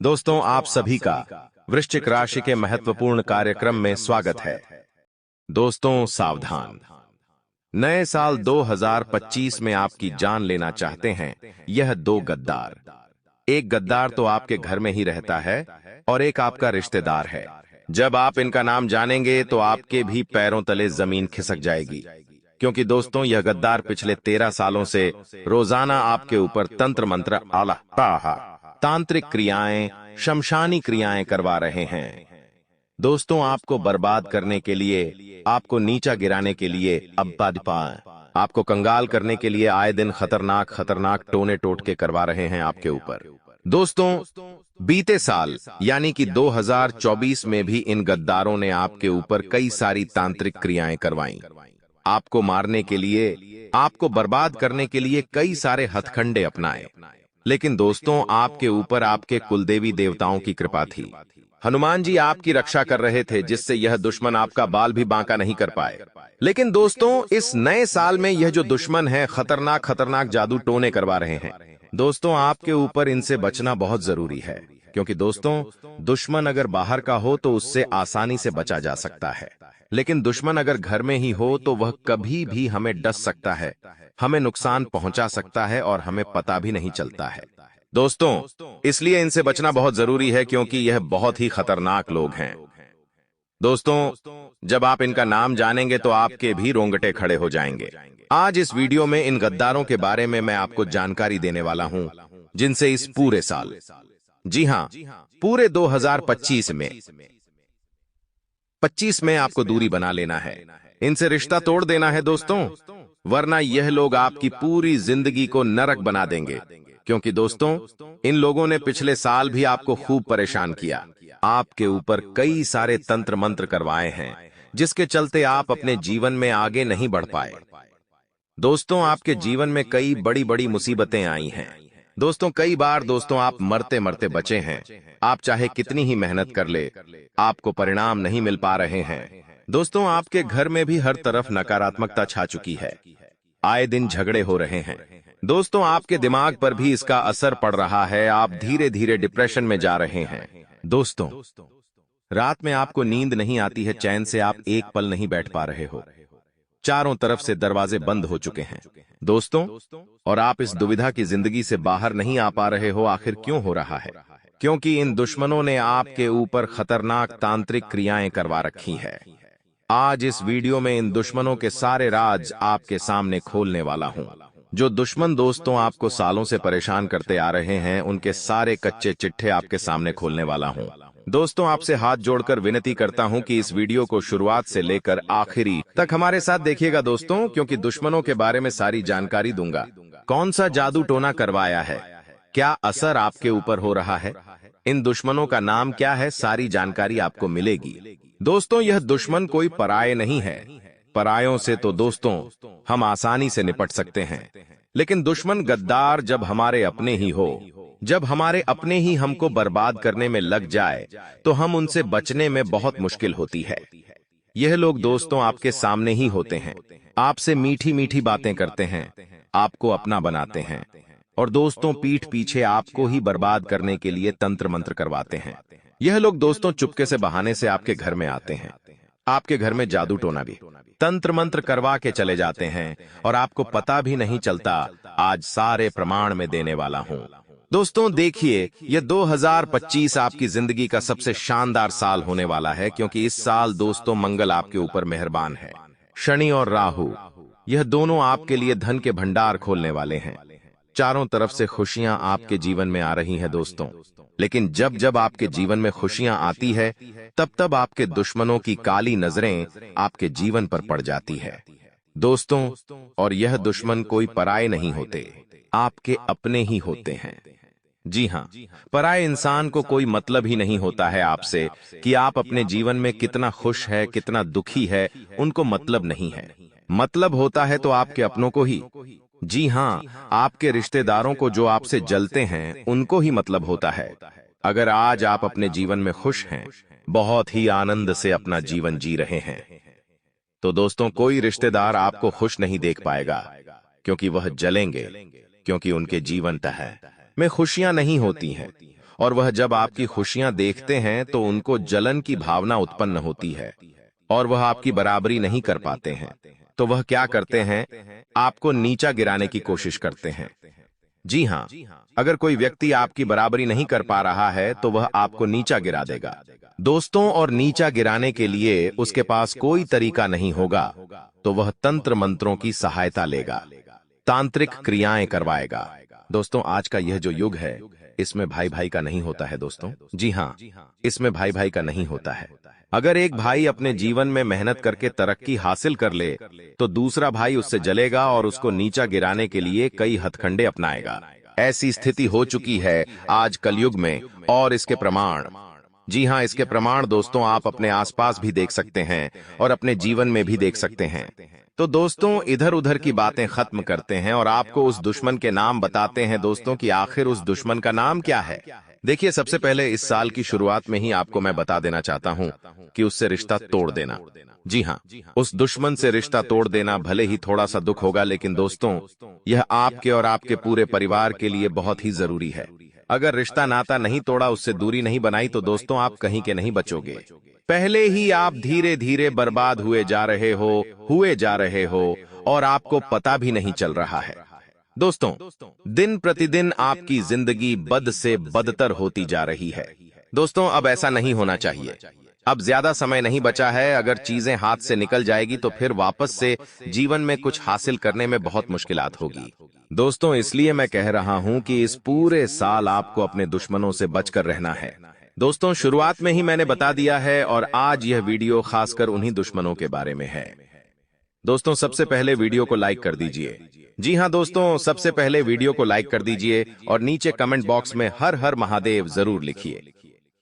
दोस्तों, आप सभी का वृश्चिक राशि के महत्वपूर्ण कार्यक्रम में स्वागत है। दोस्तों, सावधान। नए साल 2025 में आपकी जान लेना चाहते हैं यह दो गद्दार। एक गद्दार तो आपके घर में ही रहता है और एक आपका रिश्तेदार है। जब आप इनका नाम जानेंगे तो आपके भी पैरों तले जमीन खिसक जाएगी, क्योंकि दोस्तों यह गद्दार पिछले 13 सालों से रोजाना आपके ऊपर तंत्र मंत्र, आला तांत्रिक क्रियाएं, शमशानी क्रियाएं करवा रहे हैं। दोस्तों, आपको बर्बाद करने के लिए, आपको नीचा गिराने के लिए, आपको कंगाल करने के लिए आए दिन खतरनाक खतरनाक टोने टोटके करवा रहे हैं आपके ऊपर। दोस्तों, बीते साल यानी कि 2024 में भी इन गद्दारों ने आपके ऊपर कई सारी तांत्रिक क्रियाएं करवाई। आपको मारने के लिए, आपको बर्बाद करने के लिए कई सारे हथकंडे अपनाए। लेकिन दोस्तों, आपके ऊपर आपके कुलदेवी देवताओं की कृपा थी। हनुमान जी आपकी रक्षा कर रहे थे, जिससे यह दुश्मन आपका बाल भी बांका नहीं कर पाए। लेकिन दोस्तों, इस नए साल में यह जो दुश्मन है, खतरनाक खतरनाक जादू टोने करवा रहे हैं। दोस्तों, आपके ऊपर इनसे बचना बहुत जरूरी है, क्योंकि दोस्तों, दुश्मन अगर बाहर का हो तो उससे आसानी से बचा जा सकता है, लेकिन दुश्मन अगर घर में ही हो तो वह कभी भी हमें डस सकता है, हमें नुकसान पहुंचा सकता है और हमें पता भी नहीं चलता है। दोस्तों, इसलिए इनसे बचना बहुत जरूरी है, क्योंकि यह बहुत ही खतरनाक लोग हैं। दोस्तों, जब आप इनका नाम जानेंगे तो आपके भी रोंगटे खड़े हो जाएंगे। आज इस वीडियो में इन गद्दारों के बारे में मैं आपको जानकारी देने वाला हूं, जिनसे इस पूरे साल, जी हां, पूरे 2025 में आपको दूरी बना लेना है। इनसे रिश्ता तोड़ देना है दोस्तों, वरना यह लोग आपकी पूरी जिंदगी को नरक बना देंगे। क्योंकि दोस्तों, इन लोगों ने पिछले साल भी आपको खूब परेशान किया। आपके ऊपर कई सारे तंत्र मंत्र करवाए हैं, जिसके चलते आप अपने जीवन में आगे नहीं बढ़ पाए। दोस्तों, आपके जीवन में कई बड़ी बड़ी मुसीबतें आई हैं। दोस्तों, कई बार दोस्तों आप मरते मरते बचे हैं। आप चाहे कितनी ही मेहनत कर ले, आपको परिणाम नहीं मिल पा रहे हैं। दोस्तों, आपके घर में भी हर तरफ नकारात्मकता छा चुकी है। आए दिन झगड़े हो रहे हैं। दोस्तों, आपके दिमाग पर भी इसका असर पड़ रहा है। आप धीरे धीरे डिप्रेशन में जा रहे हैं। दोस्तों, रात में आपको नींद नहीं आती है, चैन से आप एक पल नहीं बैठ पा रहे हो। चारों तरफ से दरवाजे बंद हो चुके हैं दोस्तों, और आप इस दुविधा की जिंदगी से बाहर नहीं आ पा रहे हो। आखिर क्यों हो रहा है? क्योंकि इन दुश्मनों ने आपके ऊपर खतरनाक तांत्रिक क्रियाएं करवा रखी है। आज इस वीडियो में इन दुश्मनों के सारे राज आपके सामने खोलने वाला हूं। जो दुश्मन दोस्तों आपको सालों से परेशान करते आ रहे हैं, उनके सारे कच्चे चिट्ठे आपके सामने खोलने वाला हूं। दोस्तों, आपसे हाथ जोड़कर विनती करता हूं कि इस वीडियो को शुरुआत से लेकर आखिरी तक हमारे साथ देखिएगा दोस्तों, क्योंकि दुश्मनों के बारे में सारी जानकारी दूंगा। कौन सा जादू टोना करवाया है, क्या असर आपके ऊपर हो रहा है, इन दुश्मनों का नाम क्या है, सारी जानकारी आपको मिलेगी। दोस्तों, यह दुश्मन कोई पराये नहीं है। परायों से तो दोस्तों हम आसानी से निपट सकते हैं, लेकिन दुश्मन गद्दार जब हमारे अपने ही हो, जब हमारे अपने ही हमको बर्बाद करने में लग जाए, तो हम उनसे बचने में बहुत मुश्किल होती है। यह लोग दोस्तों आपके सामने ही होते हैं, आपसे मीठी मीठी बातें करते हैं, आपको अपना बनाते हैं, और दोस्तों पीठ पीछे आपको ही बर्बाद करने के लिए तंत्र मंत्र करवाते हैं। यह लोग दोस्तों चुपके से बहाने से आपके घर में आते हैं, आपके घर में जादू टोना भी, तंत्र मंत्र करवा के चले जाते हैं, और आपको पता भी नहीं चलता। आज सारे प्रमाण में देने वाला हूं। दोस्तों देखिए, यह 2025 आपकी जिंदगी का सबसे शानदार साल होने वाला है, क्योंकि इस साल दोस्तों मंगल आपके ऊपर मेहरबान है। शनि और राहु, यह दोनों आपके लिए धन के भंडार खोलने वाले हैं। चारों तरफ से खुशियां आपके जीवन में आ रही हैं दोस्तों, लेकिन जब जब आपके जीवन में खुशियां आती है, तब तब आपके दुश्मनों की काली नजरें आपके जीवन पर पड़ जाती है दोस्तों। और यह दुश्मन कोई पराये नहीं होते, आपके अपने ही होते हैं। जी हां, पराये इंसान को कोई मतलब ही नहीं होता है आपसे, कि आप अपने जीवन में कितना खुश है, कितना दुखी है, उनको मतलब नहीं है। मतलब होता है तो आपके अपनों को ही। जी हां, आपके रिश्तेदारों को, जो आपसे जलते हैं, उनको ही मतलब होता है। अगर आज आप अपने जीवन में खुश हैं, बहुत ही आनंद से अपना जीवन जी रहे हैं, तो दोस्तों कोई रिश्तेदार आपको खुश नहीं देख पाएगा, क्योंकि वह जलेंगे, क्योंकि उनके जीवन तह में खुशियां नहीं होती हैं। और वह जब आपकी खुशियां देखते हैं तो उनको जलन की भावना उत्पन्न होती है और वह आपकी बराबरी नहीं कर पाते हैं, तो वह क्या करते हैं, आपको नीचा गिराने की कोशिश करते हैं। जी हाँ, अगर कोई व्यक्ति आपकी बराबरी नहीं कर पा रहा है तो वह आपको नीचा गिरा देगा दोस्तों, और नीचा गिराने के लिए उसके पास कोई तरीका नहीं होगा, तो वह तंत्र मंत्रों की सहायता लेगा, तांत्रिक क्रियाएं करवाएगा। दोस्तों, आज का यह जो युग है, इसमें भाई भाई का नहीं होता है दोस्तों। जी हाँ, इसमें भाई भाई का नहीं होता है। अगर एक भाई अपने जीवन में मेहनत करके तरक्की हासिल कर ले, तो दूसरा भाई उससे जलेगा और उसको नीचा गिराने के लिए कई हथकंडे अपनाएगा। ऐसी स्थिति हो चुकी है आज कलयुग में, और इसके प्रमाण, जी हाँ, इसके प्रमाण दोस्तों आप अपने आसपास भी देख सकते हैं और अपने जीवन में भी देख सकते हैं। तो दोस्तों, इधर उधर की बातें खत्म करते हैं और आपको उस दुश्मन के नाम बताते हैं दोस्तों कि आखिर उस दुश्मन का नाम क्या है। देखिए, सबसे पहले इस साल की शुरुआत में ही आपको मैं बता देना चाहता हूं कि उससे रिश्ता तोड़ देना। जी हाँ, उस दुश्मन से रिश्ता तोड़ देना भले ही थोड़ा सा दुख होगा, लेकिन दोस्तों यह आपके और आपके पूरे परिवार के लिए बहुत ही जरूरी है। अगर रिश्ता नाता नहीं तोड़ा, उससे दूरी नहीं बनाई, तो दोस्तों आप कहीं के नहीं बचोगे। पहले ही आप धीरे धीरे बर्बाद हुए जा रहे हो और आपको पता भी नहीं चल रहा है। दोस्तों, दिन प्रतिदिन आपकी जिंदगी बद से बदतर होती जा रही है। दोस्तों, अब ऐसा नहीं होना चाहिए। अब ज्यादा समय नहीं बचा है। अगर चीजें हाथ से निकल जाएगी तो फिर वापस से जीवन में कुछ हासिल करने में बहुत मुश्किलात होगी। दोस्तों, इसलिए मैं कह रहा हूं कि इस पूरे साल आपको अपने दुश्मनों से बचकर रहना है। दोस्तों, शुरुआत में ही मैंने बता दिया है और आज यह वीडियो खासकर उन्हीं दुश्मनों के बारे में है। दोस्तों, सबसे पहले वीडियो को लाइक कर दीजिए। जी हाँ दोस्तों, सबसे पहले वीडियो को लाइक कर दीजिए और नीचे कमेंट बॉक्स में हर हर महादेव जरूर लिखिए।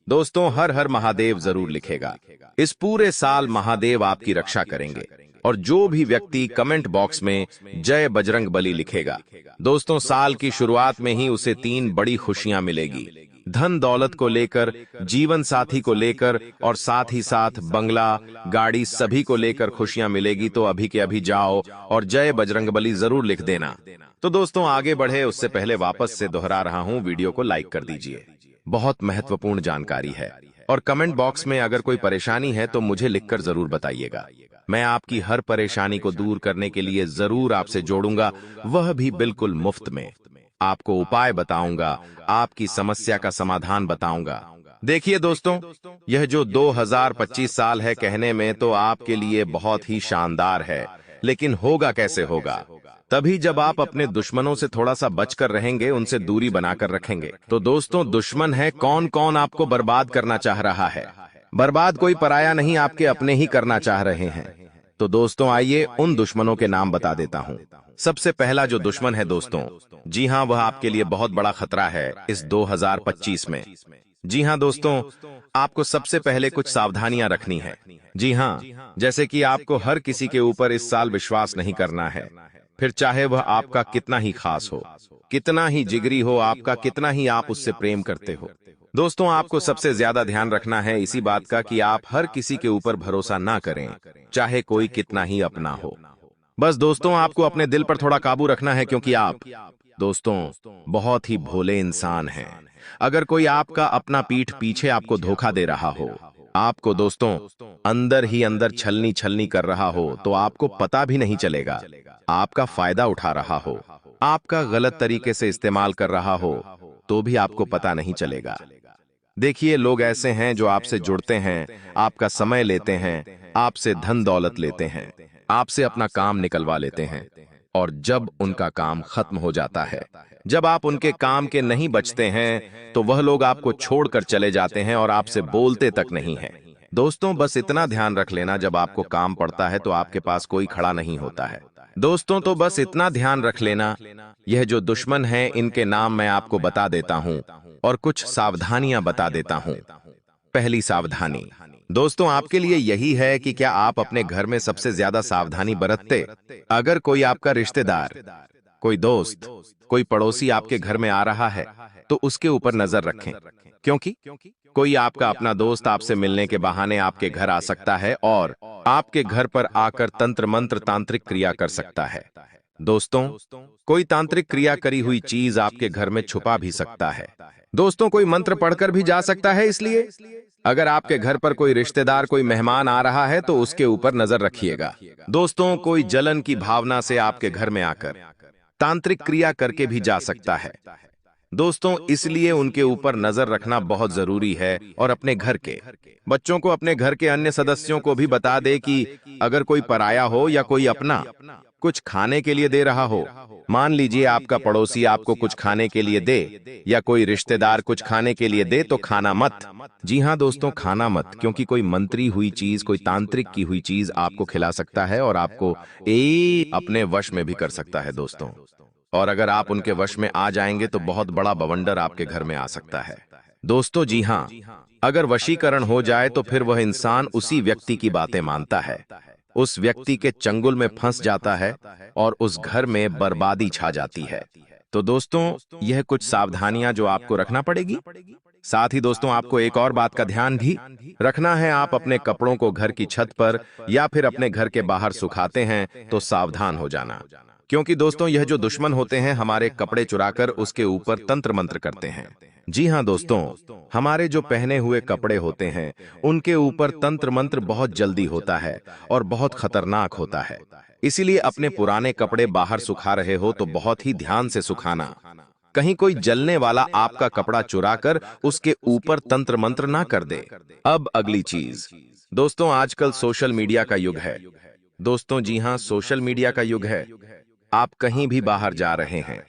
दोस्तों, हर हर महादेव जरूर लिखेगा। इस पूरे साल महादेव आपकी रक्षा करेंगे और जो भी व्यक्ति कमेंट बॉक्स में जय बजरंग बली लिखेगा, दोस्तों साल की शुरुआत में ही उसे 3 बड़ी खुशियां मिलेगी। धन दौलत को लेकर, जीवन साथी को लेकर और साथ ही साथ बंगला, गाड़ी सभी को लेकर खुशियां मिलेगी। तो अभी के अभी जाओ और जय बजरंगबली जरूर लिख देना। तो दोस्तों, आगे बढ़े उससे पहले वापस से दोहरा रहा हूं, वीडियो को लाइक कर दीजिए। बहुत महत्वपूर्ण जानकारी है और कमेंट बॉक्स में अगर कोई परेशानी है तो मुझे लिखकर जरूर बताइएगा। मैं आपकी हर परेशानी को दूर करने के लिए जरूर आपसे जोड़ूंगा, वह भी बिल्कुल मुफ्त में। आपको उपाय बताऊंगा, आपकी समस्या का समाधान बताऊंगा। देखिए दोस्तों, यह जो 2025 साल है, कहने में तो आपके लिए बहुत ही शानदार है, लेकिन होगा कैसे होगा? तभी जब आप अपने दुश्मनों से थोड़ा सा बचकर रहेंगे, उनसे दूरी बनाकर रखेंगे। तो दोस्तों, दुश्मन है कौन कौन आपको बर्बाद करना चाह रहा है? बर्बाद कोई पराया नहीं, आपके अपने ही करना चाह रहे हैं। तो दोस्तों आइए उन दुश्मनों के नाम बता देता हूं। सबसे पहला जो दुश्मन है दोस्तों, जी हां, वह आपके लिए बहुत बड़ा खतरा है इस 2025 में। जी हां दोस्तों, आपको सबसे पहले कुछ सावधानियां रखनी है। जी हां, जैसे कि आपको हर किसी के ऊपर इस साल विश्वास नहीं करना है, फिर चाहे वह आपका कितना ही खास हो, कितना ही जिगरी हो आपका, कितना ही आप उससे प्रेम करते हो। दोस्तों, आपको सबसे ज्यादा ध्यान रखना है इसी बात का कि आप हर किसी के ऊपर भरोसा ना करें, चाहे कोई कितना ही अपना हो। बस दोस्तों, आपको अपने दिल पर थोड़ा काबू रखना है, क्योंकि आप दोस्तों बहुत ही भोले इंसान हैं। अगर कोई आपका अपना पीठ पीछे आपको धोखा दे रहा हो, आपको दोस्तों अंदर ही अंदर छलनी छलनी कर रहा हो, तो आपको पता भी नहीं चलेगा। आपका फायदा उठा रहा हो, आपका गलत तरीके से इस्तेमाल कर रहा हो, तो भी आपको पता नहीं चलेगा। देखिए, लोग ऐसे हैं जो आपसे जुड़ते हैं, आपका समय लेते हैं, आपसे धन दौलत लेते हैं, आपसे अपना काम निकलवा लेते हैं, और जब उनका काम खत्म हो जाता है, जब आप उनके काम के नहीं बचते हैं, तो वह लोग आपको छोड़कर चले जाते हैं और आपसे बोलते तक नहीं है। दोस्तों, बस इतना ध्यान रख लेना, जब आपको काम पड़ता है तो आपके पास कोई खड़ा नहीं होता है। दोस्तों, तो बस इतना ध्यान रख लेना। यह जो दुश्मन है, इनके नाम मैं आपको बता देता हूं और कुछ सावधानियां बता देता हूं। पहली सावधानी दोस्तों आपके लिए यही है कि क्या आप अपने घर में सबसे ज्यादा सावधानी बरतते? अगर कोई आपका रिश्तेदार, कोई दोस्त, कोई पड़ोसी आपके घर में आ रहा है, तो उसके ऊपर नजर रखें, क्योंकि कोई आपका अपना दोस्त आपसे मिलने के बहाने आपके घर आ सकता है और आपके घर पर आकर तंत्र मंत्र तांत्रिक क्रिया कर सकता है। दोस्तों, कोई तांत्रिक क्रिया करी हुई चीज आपके घर में छुपा भी सकता है। दोस्तों, कोई मंत्र पढ़कर भी जा सकता है। इसलिए अगर आपके घर पर कोई रिश्तेदार, कोई मेहमान आ रहा है तो उसके ऊपर नजर रखिएगा। दोस्तों, कोई जलन की भावना से आपके घर में आकर तांत्रिक क्रिया करके भी जा सकता है। दोस्तों, इसलिए उनके ऊपर नजर रखना बहुत जरूरी है और अपने घर के बच्चों को, अपने घर के अन्य सदस्यों को भी बता दे कि अगर कोई पराया हो या कोई अपना कुछ खाने के लिए दे रहा हो, मान लीजिए आपका पड़ोसी आपको कुछ खाने के लिए दे या कोई रिश्तेदार कुछ खाने के लिए दे, तो खाना मत। जी हाँ दोस्तों, खाना मत, क्योंकि कोई मंत्री हुई चीज, कोई तांत्रिक की हुई चीज आपको खिला सकता है और आपको अपने वश में भी कर सकता है दोस्तों। और अगर आप उनके वश में आ जाएंगे तो बहुत बड़ा बवंडर आपके घर में आ सकता है दोस्तों। जी हाँ, अगर वशीकरण हो जाए तो फिर वह इंसान उसी व्यक्ति की बातें मानता है, उस व्यक्ति के चंगुल में फंस जाता है और उस घर में बर्बादी छा जाती है। तो दोस्तों, यह कुछ सावधानियां जो आपको रखना पड़ेगी। साथ ही दोस्तों, आपको एक और बात का ध्यान भी रखना है। आप अपने कपड़ों को घर की छत पर या फिर अपने घर के बाहर सुखाते हैं तो सावधान हो जाना, क्योंकि दोस्तों यह जो दुश्मन होते हैं हमारे कपड़े चुराकर उसके ऊपर तंत्र मंत्र करते हैं। जी हाँ दोस्तों, हमारे जो पहने हुए कपड़े होते हैं उनके ऊपर तंत्र मंत्र बहुत जल्दी होता है और बहुत खतरनाक होता है। इसीलिए अपने पुराने कपड़े बाहर सुखा रहे हो तो बहुत ही ध्यान से सुखाना। कहीं कोई जलने वाला आपका कपड़ा चुराकर उसके ऊपर तंत्र मंत्र ना कर दे। अब अगली चीज दोस्तों, आजकल सोशल मीडिया का युग है। दोस्तों जी हाँ, सोशल मीडिया का युग है। आप कहीं भी बाहर जा रहे हैं,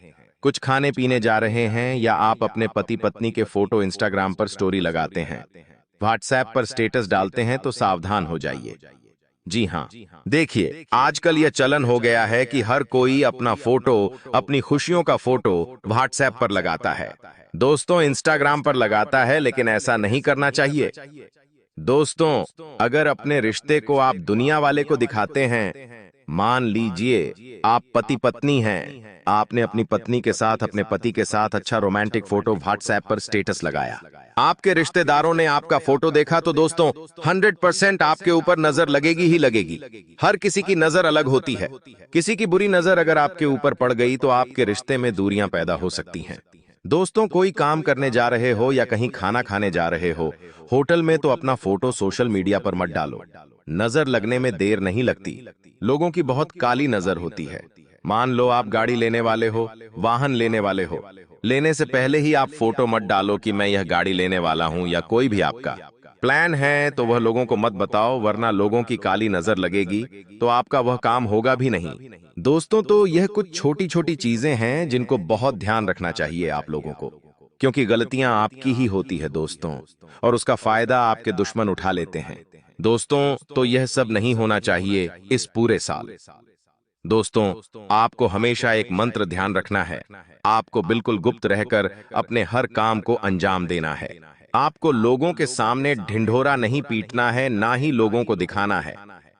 कुछ खाने पीने जा रहे हैं, या आप अपने पति पत्नी के फोटो इंस्टाग्राम पर स्टोरी लगाते हैं, व्हाट्सएप पर स्टेटस डालते हैं, तो सावधान हो जाइए। जी हाँ, देखिए आजकल यह चलन हो गया है कि हर कोई अपना फोटो, अपनी खुशियों का फोटो व्हाट्सएप पर लगाता है, दोस्तों इंस्टाग्राम पर लगाता है, लेकिन ऐसा नहीं करना चाहिए। दोस्तों, अगर अपने रिश्ते को आप दुनिया वाले को दिखाते हैं, मान लीजिए आप पति पत्नी हैं, आपने अपनी पत्नी के साथ, अपने पति के साथ अच्छा रोमांटिक फोटो व्हाट्सएप पर स्टेटस लगाया, आपके रिश्तेदारों ने आपका फोटो देखा, तो दोस्तों 100% आपके ऊपर नजर लगेगी ही लगेगी। हर किसी की नजर अलग होती है। किसी की बुरी नजर अगर आपके ऊपर पड़ गई तो आपके रिश्ते में दूरियां पैदा हो सकती हैं। दोस्तों, कोई काम करने जा रहे हो या कहीं खाना खाने जा रहे हो, होटल में, तो अपना फोटो सोशल मीडिया पर मत डालो। नजर लगने में देर नहीं लगती। लोगों की बहुत काली नजर होती है। मान लो आप गाड़ी लेने वाले हो, वाहन लेने वाले हो, लेने से पहले ही आप फोटो मत डालो कि मैं यह गाड़ी लेने वाला हूं, या कोई भी आपका प्लान है तो वह लोगों को मत बताओ, वरना लोगों की काली नजर लगेगी तो आपका वह काम होगा भी नहीं। दोस्तों, तो यह कुछ छोटी छोटी चीजें हैं जिनको बहुत ध्यान रखना चाहिए आप लोगों को, क्योंकि गलतियां आपकी ही होती है दोस्तों, और उसका फायदा आपके दुश्मन उठा लेते हैं। दोस्तों, तो यह सब नहीं होना चाहिए इस पूरे साल। दोस्तों, आपको हमेशा एक मंत्र ध्यान रखना है। आपको बिल्कुल गुप्त रहकर अपने हर काम को अंजाम देना है। आपको लोगों के सामने ढिंढोरा नहीं पीटना है, ना ही लोगों को दिखाना है।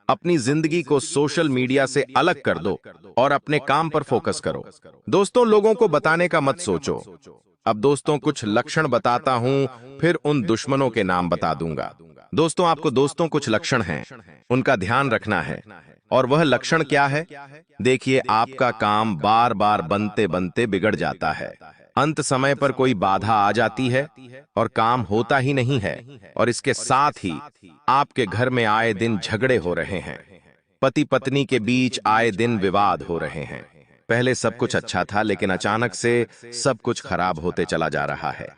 अपनी जिंदगी को सोशल मीडिया से अलग कर दो और अपने काम पर फोकस करो। दोस्तों, लोगों को बताने का मत सोचो। अब दोस्तों कुछ लक्षण बताता हूं, फिर उन दुश्मनों के नाम बता दूंगा। दोस्तों, आपको दोस्तों कुछ लक्षण हैं, उनका ध्यान रखना है। और वह लक्षण क्या है? देखिए, आपका काम बार बार बनते बनते बिगड़ जाता है। अंत समय पर कोई बाधा आ जाती है और काम होता ही नहीं है। और इसके साथ ही आपके घर में आए दिन झगड़े हो रहे हैं। पति पत्नी के बीच आए दिन विवाद हो रहे हैं। पहले सब कुछ अच्छा था, लेकिन अचानक से सब कुछ खराब होते चला जा रहा है।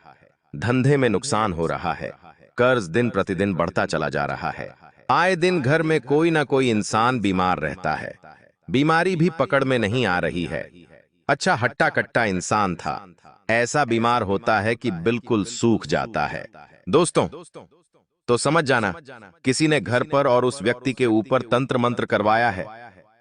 धंधे में नुकसान हो रहा है। कर्ज दिन प्रतिदिन बढ़ता चला जा रहा है। आए दिन घर में कोई ना कोई इंसान बीमार रहता है। बीमारी भी पकड़ में नहीं आ रही है। अच्छा हट्टा कट्टा इंसान था, ऐसा बीमार होता है कि बिल्कुल सूख जाता है। दोस्तों, तो समझ जाना, किसी ने घर पर और उस व्यक्ति के ऊपर तंत्र मंत्र करवाया है।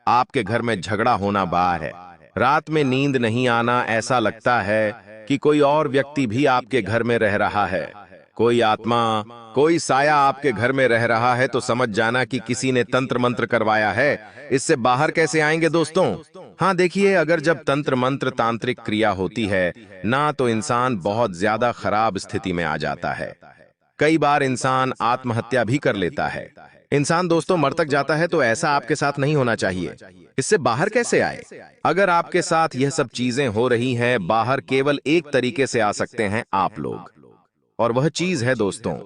आपके घर में झगड़ा होना बाहर है। रात में नींद नहीं आना, ऐसा लगता है कि कोई और व्यक्ति भी आपके घर में रह रहा है। कोई आत्मा, कोई साया आपके घर में रह रहा है, तो समझ जाना कि किसी ने तंत्र मंत्र करवाया है। इससे बाहर कैसे आएंगे दोस्तों? हाँ देखिए, अगर जब तंत्र मंत्र तांत्रिक क्रिया होती है ना, तो इंसान बहुत ज्यादा खराब स्थिति में आ जाता है। कई बार इंसान आत्महत्या भी कर लेता है। इंसान दोस्तों मर तक जाता है, तो ऐसा आपके साथ नहीं होना चाहिए। इससे बाहर कैसे आए? अगर आपके साथ यह सब चीजें हो रही हैं, बाहर केवल एक तरीके से आ सकते हैं आप लोग, और वह चीज है दोस्तों,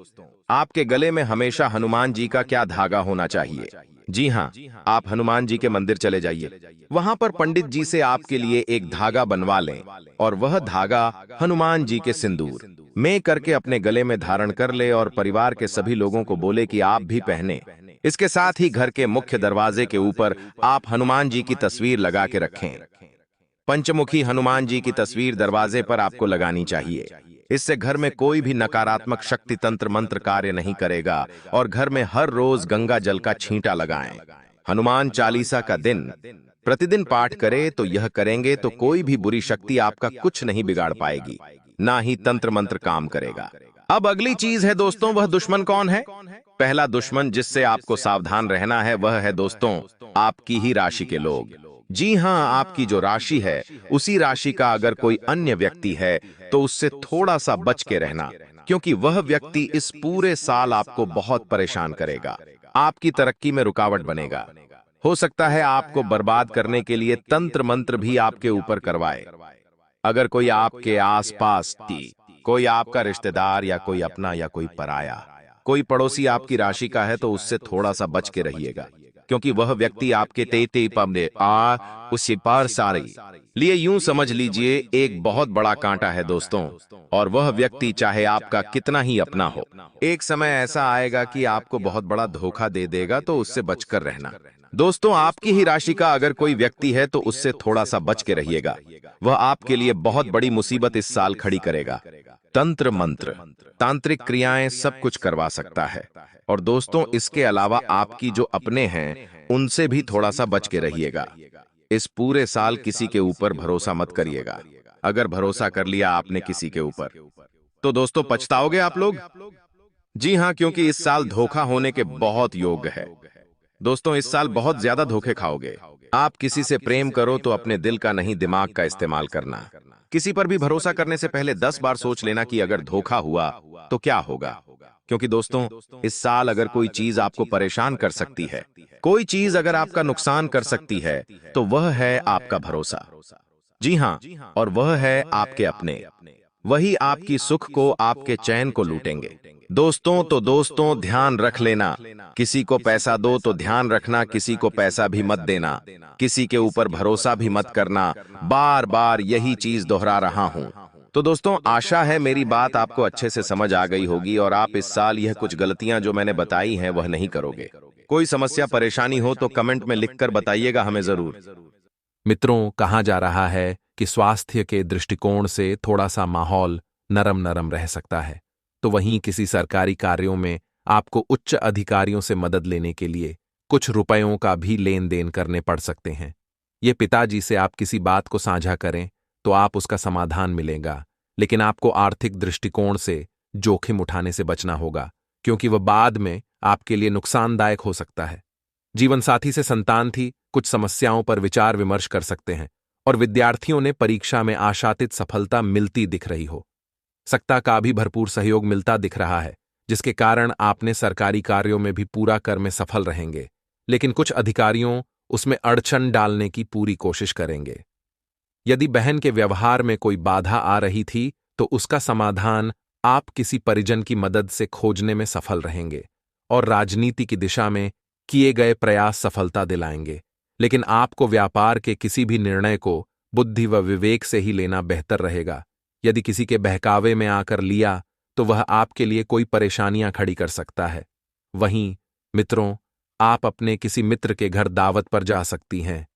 आपके गले में हमेशा हनुमान जी का क्या धागा होना चाहिए। जी हाँ, आप हनुमान जी के मंदिर चले जाइए, वहां पर पंडित जी से आपके लिए एक धागा बनवा लें, और वह धागा हनुमान जी के सिंदूर में करके अपने गले में धारण कर ले, और परिवार के सभी लोगों को बोले कि आप भी पहने। इसके साथ ही घर के मुख्य दरवाजे के ऊपर आप हनुमान जी की तस्वीर लगा के रखें। पंचमुखी हनुमान जी की तस्वीर दरवाजे पर आपको लगानी चाहिए। इससे घर में कोई भी नकारात्मक शक्ति तंत्र मंत्र कार्य नहीं करेगा, और घर में हर रोज गंगा जल का छींटा लगाएं। हनुमान चालीसा का दिन प्रतिदिन पाठ करें, तो यह करेंगे तो कोई भी बुरी शक्ति आपका कुछ नहीं बिगाड़ पाएगी, ना ही तंत्र मंत्र काम करेगा। अब अगली चीज है दोस्तों, वह दुश्मन कौन है? पहला दुश्मन जिससे आपको सावधान रहना है, वह है दोस्तों आपकी ही राशि के लोग। जी हां, आपकी जो राशि है, उसी राशि का अगर कोई अन्य व्यक्ति है, तो उससे थोड़ा सा बच के रहना, क्योंकि वह व्यक्ति इस पूरे साल आपको बहुत परेशान करेगा, आपकी तरक्की में रुकावट बनेगा। हो सकता है आपको बर्बाद करने के लिए तंत्र मंत्र भी आपके ऊपर करवाए। अगर कोई आपके आसपास थी, कोई आपका रिश्तेदार या कोई अपना या कोई पराया, कोई पड़ोसी आपकी राशि का है, तो उससे थोड़ा सा बच के रहिएगा, क्योंकि वह व्यक्ति आपके ते पमने उसी पार सारी लिए यूं समझ लीजिए एक बहुत बड़ा कांटा है दोस्तों, और वह व्यक्ति चाहे आपका कितना ही अपना हो, एक समय ऐसा आएगा कि आपको बहुत बड़ा धोखा दे देगा, तो उससे बचकर रहना। दोस्तों आपकी ही राशि का अगर कोई व्यक्ति है, तो उससे थोड़ा सा बच के रहिएगा, वह आपके लिए बहुत बड़ी मुसीबत इस साल खड़ी करेगा। तंत्र मंत्र तांत्रिक क्रियाएं सब कुछ करवा सकता है, और दोस्तों इसके अलावा आपकी जो अपने हैं, उनसे भी थोड़ा सा बच के रहिएगा। इस पूरे साल किसी के ऊपर भरोसा मत करिएगा। अगर भरोसा कर लिया आपने किसी के ऊपर, तो दोस्तों पछताओगे आप लोग। जी हां, क्योंकि इस साल धोखा होने के बहुत योग है। दोस्तों इस साल बहुत ज्यादा धोखे खाओगे। आप किसी से प्रेम करो तो अपने दिल का नहीं, दिमाग का इस्तेमाल करना। किसी पर भी भरोसा करने से पहले 10 बार सोच लेना कि अगर धोखा हुआ तो क्या होगा, क्योंकि दोस्तों इस साल अगर कोई चीज आपको परेशान कर सकती है, कोई चीज अगर आपका नुकसान कर सकती है, तो वह है आपका भरोसा। जी हां, और वह है आपके अपने, वही आपकी सुख को, आपके चैन को लूटेंगे। दोस्तों ध्यान रख लेना, किसी को पैसा दो तो ध्यान रखना किसी को पैसा भी मत देना, किसी के ऊपर भरोसा भी मत करना। बार बार यही चीज दोहरा रहा हूं। तो दोस्तों आशा है मेरी बात आपको अच्छे से समझ आ गई होगी, और आप इस साल यह कुछ गलतियां जो मैंने बताई हैं वह नहीं करोगे। कोई समस्या परेशानी हो तो कमेंट में लिखकर बताइएगा हमें जरूर। मित्रों, कहा जा रहा है कि स्वास्थ्य के दृष्टिकोण से थोड़ा सा माहौल नरम नरम रह सकता है, तो वहीं किसी सरकारी कार्यों में आपको उच्च अधिकारियों से मदद लेने के लिए कुछ रुपयों का भी लेन देन करने पड़ सकते हैं। ये पिताजी से आप किसी बात को साझा करें तो आप उसका समाधान मिलेगा, लेकिन आपको आर्थिक दृष्टिकोण से जोखिम उठाने से बचना होगा, क्योंकि वह बाद में आपके लिए नुकसानदायक हो सकता है। जीवन साथी से संतान थी, कुछ समस्याओं पर विचार विमर्श कर सकते हैं, और विद्यार्थियों ने परीक्षा में आशातीत सफलता मिलती दिख रही हो। सकता का भी भरपूर सहयोग मिलता दिख रहा है, जिसके कारण आपने सरकारी कार्यों में भी पूरा कर में सफल रहेंगे, लेकिन कुछ अधिकारियों उसमें अड़चन डालने की पूरी कोशिश करेंगे। यदि बहन के व्यवहार में कोई बाधा आ रही थी, तो उसका समाधान आप किसी परिजन की मदद से खोजने में सफल रहेंगे, और राजनीति की दिशा में किए गए प्रयास सफलता दिलाएंगे। लेकिन आपको व्यापार के किसी भी निर्णय को बुद्धि व विवेक से ही लेना बेहतर रहेगा। यदि किसी के बहकावे में आकर लिया, तो वह आपके लिए कोई परेशानियां खड़ी कर सकता है। वहीं मित्रों, आप अपने किसी मित्र के घर दावत पर जा सकती हैं।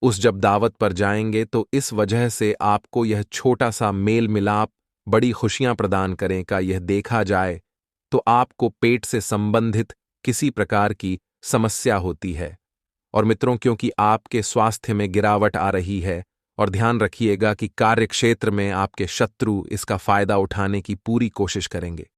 उस जब दावत पर जाएंगे तो इस वजह से आपको यह छोटा सा मेल मिलाप बड़ी खुशियां प्रदान करें का यह देखा जाए, तो आपको पेट से संबंधित किसी प्रकार की समस्या होती है। और मित्रों, क्योंकि आपके स्वास्थ्य में गिरावट आ रही है, और ध्यान रखिएगा कि कार्यक्षेत्र में आपके शत्रु इसका फायदा उठाने की पूरी कोशिश करेंगे।